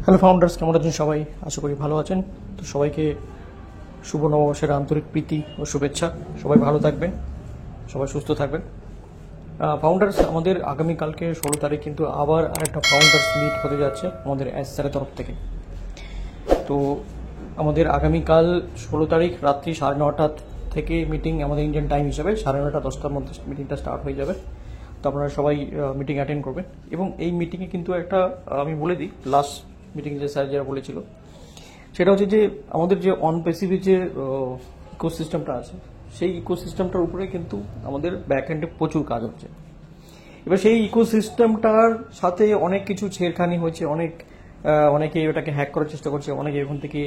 Hello founders, কেমন আছেন সবাই? আশা করি ভালো আছেন। তো সবাইকে শুভ নববর্ষের আন্তরিক প্রীতি ও শুভেচ্ছা। সবাই ভালো থাকবেন, সবাই সুস্থ থাকবেন। ফাউন্ডার্স, আমাদের আগামীকালকে 16 তারিখ কিন্তু আবার আরেকটা ফাউন্ডার্স মিট হতে যাচ্ছে আমাদের স্যারের তরফ থেকে। তো আমাদের আগামীকাল 16 তারিখ রাত্রি 9:30 থেকে মিটিং, আমাদের ইন্ডিয়ান টাইম হিসাবে 9:30 10টার মধ্যে মিটিংটা স্টার্ট হয়ে যাবে। তো আপনারা সবাই মিটিং অ্যাটেন্ড করবেন। এবং এই মিটিংয়ে কিন্তু একটা আমি বলে দিই, লাস্ট মিটিং যে স্যার যারা বলেছিল সেটা হচ্ছে যে আমাদের যে অন প্যাসিভের যে ইকোসিস্টেমটা আছে, সেই ইকোসিস্টেমটার উপরে কিন্তু আমাদের ব্যাক এন্ডে প্রচুর কাজ হচ্ছে। এবার সেই ইকোসিস্টেমটার সাথে অনেক কিছু ছেড়খানি হয়েছে, অনেকে এটাকে হ্যাক করার চেষ্টা করছে, অনেকে এখান থেকে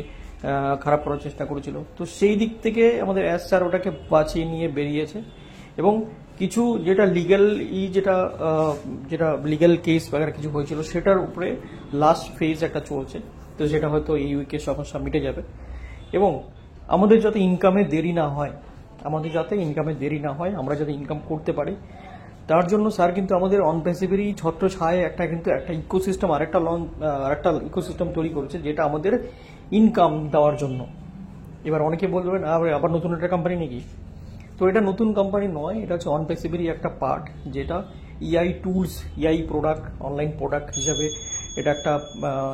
খারাপ করার চেষ্টা করেছিল। তো সেই দিক থেকে আমাদের এস স্যার ওটাকে বাঁচিয়ে নিয়ে বেরিয়েছে। এবং কিছু যেটা লিগ্যাল যেটা লিগ্যাল কেস বাগেরা কিছু হয়েছিল, সেটার উপরে লাস্ট ফেজ একটা চলছে। তো সেটা হয়তো এই উইকের সমস্যা মিটে যাবে। এবং আমাদের যাতে ইনকামে দেরি না হয়, আমরা যাতে ইনকাম করতে পারি, তার জন্য স্যার কিন্তু আমাদের অন প্যাসিভেরই ছত্র ছায় একটা ইকোসিস্টেম, আরেকটা ইকোসিস্টেম তৈরি করেছে, যেটা আমাদের ইনকাম দেওয়ার জন্য। এবার অনেকে বলবেন আবার নতুন একটা কোম্পানি নাকি? তো এটা নতুন কোম্পানি নয়, এটা হচ্ছে অন প্যাসিভেরই একটা পার্ট, যেটা ইআই টুলস, ইআই প্রোডাক্ট, অনলাইন প্রোডাক্ট হিসাবে এটা একটা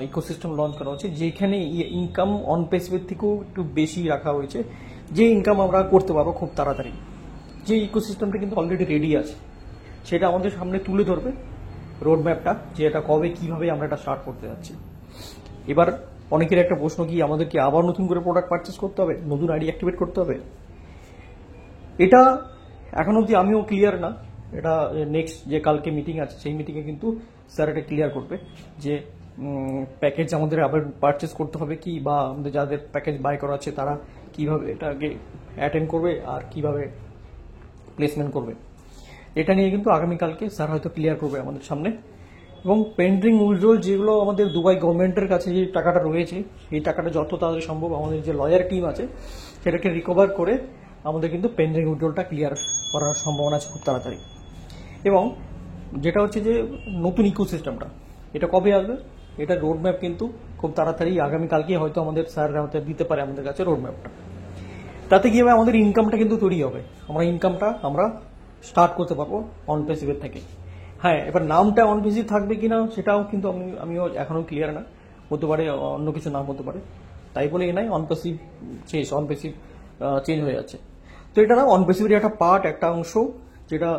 ইকোসিস্টেম লঞ্চ করা হচ্ছে, যেখানে ইনকাম অন প্যাসিভের থেকেও একটু বেশি রাখা হয়েছে, যে ইনকাম আমরা করতে পারবো খুব তাড়াতাড়ি। যে ইকোসিস্টেমটা কিন্তু অলরেডি রেডি আছে, সেটা আমাদের সামনে তুলে ধরবে রোড ম্যাপটা, যে এটা কবে কিভাবে আমরা এটা স্টার্ট করতে যাচ্ছি। এবার অনেকের একটা প্রশ্ন, কি আমাদেরকে আবার নতুন করে প্রোডাক্ট পারচেস করতে হবে, নতুন আইডি অ্যাক্টিভেট করতে হবে? এটা এখন অবধি আমিও ক্লিয়ার না। এটা নেক্সট যে কালকে মিটিং আছে, সেই মিটিংয়ে কিন্তু স্যার এটা ক্লিয়ার করবে যে প্যাকেজ আমাদের আবার পারচেস করতে হবে কি, বা আমাদের যাদের প্যাকেজ বাই করা আছে তারা কিভাবে এটাকে অ্যাটেন্ড করবে আর কিভাবে প্লেসমেন্ট করবে। এটা নিয়ে কিন্তু আগামীকালকে স্যার হয়তো ক্লিয়ার করবে আমাদের সামনে। এবং পেন্ডিং উইথড্রল যেগুলো আমাদের দুবাই গভর্নমেন্টের কাছে যে টাকাটা রয়েছে, সেই টাকাটা যত তাড়াতাড়ি সম্ভব আমাদের যে লয়ার টিম আছে সেটাকে রিকভার করে আমাদের কিন্তু পেন্ডিং উইথড্রলটা ক্লিয়ার করার সম্ভাবনা আছে খুব তাড়াতাড়ি। এবং যেটা হচ্ছে যে নতুন ইকোসিস্টেমটা, এটা কবে আসবে, এটা রোড ম্যাপ কিন্তু খুব তাড়াতাড়ি আগামীকালকে হয়তো আমাদের স্যার দিতে পারে আমাদের কাছে রোড ম্যাপটা। তাতে কি হবে, আমাদের ইনকামটা কিন্তু তৈরি হবে, আমরা স্টার্ট করতে পারবো অন প্যাসিভের থেকে। হ্যাঁ, এবার নামটা অন প্যাসিভ থাকবে কিনা সেটাও কিন্তু আমিও এখনো ক্লিয়ার না, হতে পারে অন্য কিছু নাম হতে পারে। তাই বলে নাই অন প্যাসিভ চেঞ্জ হয়ে যাচ্ছে। তো এটা না, অন প্যাসিভের একটা পার্ট, একটা অংশ, যেটা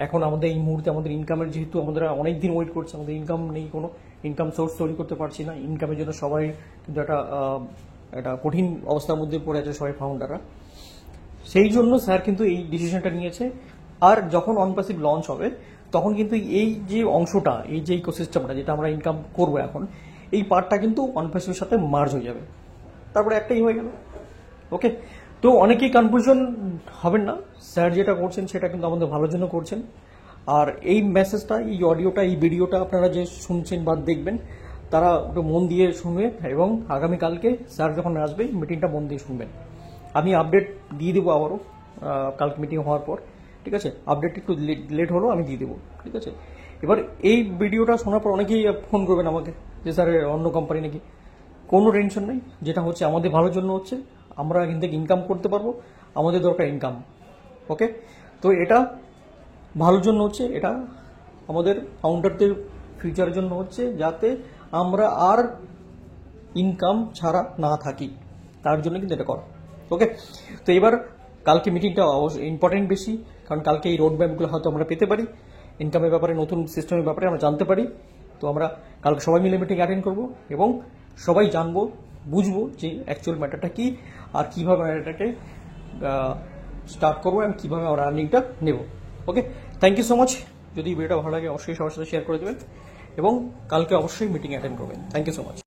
এখন আমাদের এই মুহূর্তে আমাদের ইনকামের, যেহেতু আমাদের অনেকদিন ওয়েট করছে, আমাদের ইনকাম নেই, কোনো ইনকাম সোর্স তৈরি করতে পারছি না। ইনকামের জন্য সবাই কিন্তু একটা কঠিন অবস্থার মধ্যে পড়ে আছে সবাই ফাউন্ডাররা। সেই জন্য স্যার কিন্তু এই ডিসিশনটা নিয়েছে। আর যখন অন প্যাসিভ লঞ্চ হবে, তখন কিন্তু এই যে অংশটা, এই যে ইকোসিস্টেমটা যেটা আমরা ইনকাম করবো এখন, এই পার্টটা কিন্তু অন প্যাসিভের সাথে মার্জ হয়ে যাবে। তারপরে একটাই হয়ে গেল। ওকে, তো অনেকেই কনফিউশন হবেন না, স্যার যেটা করছেন সেটা কিন্তু আমাদের ভালোর জন্য করছেন। আর এই মেসেজটা, এই অডিওটা, এই ভিডিওটা আপনারা যে শুনছেন বা দেখবেন, তারা একটু মন দিয়ে শুনবেন। এবং আগামীকালকে স্যার যখন আসবে, মিটিংটা মন দিয়ে শুনবেন। আমি আপডেট দিয়ে দেবো আবারও কালকে মিটিং হওয়ার পর, ঠিক আছে? আপডেট একটু লেট হলেও আমি দিয়ে দেবো, ঠিক আছে? এবার এই ভিডিওটা শোনার পর অনেকেই ফোন করবেন আমাকে যে স্যার অন্য কোম্পানি নাকি। কোনো টেনশন নেই, যেটা হচ্ছে আমাদের ভালোর জন্য হচ্ছে, আমরা এখান থেকে ইনকাম করতে পারবো, আমাদের দরকার ইনকাম। ওকে, তো এটা ভালোর জন্য হচ্ছে, এটা আমাদের ফাউন্ডারদের ফিউচারের জন্য হচ্ছে, যাতে আমরা আর ইনকাম ছাড়া না থাকি, তার জন্য কিন্তু এটা করা। ওকে, তো এবার কালকে মিটিংটা অবশ্যই ইম্পর্টেন্ট বেশি, কারণ কালকে এই রোড ম্যাপগুলো হয়তো আমরা পেতে পারি, ইনকামের ব্যাপারে, নতুন সিস্টেমের ব্যাপারে আমরা জানতে পারি। তো আমরা কালকে সবাই মিলে মিটিং অ্যাটেন্ড করবো এবং সবাই জানবো, বুঝবো যে অ্যাকচুয়াল ম্যাটারটা কি, আর কিভাবে এটাকে স্টার্ট করবো এবং কিভাবে আমরা আর্নিংটা নেব। ওকে, থ্যাংক ইউ সো মাচ। যদি ভিডিওটা ভালো লাগে অবশ্যই সবার সাথে শেয়ার করে দেবেন এবং কালকে অবশ্যই মিটিং অ্যাটেন্ড করবেন। Thank you so much.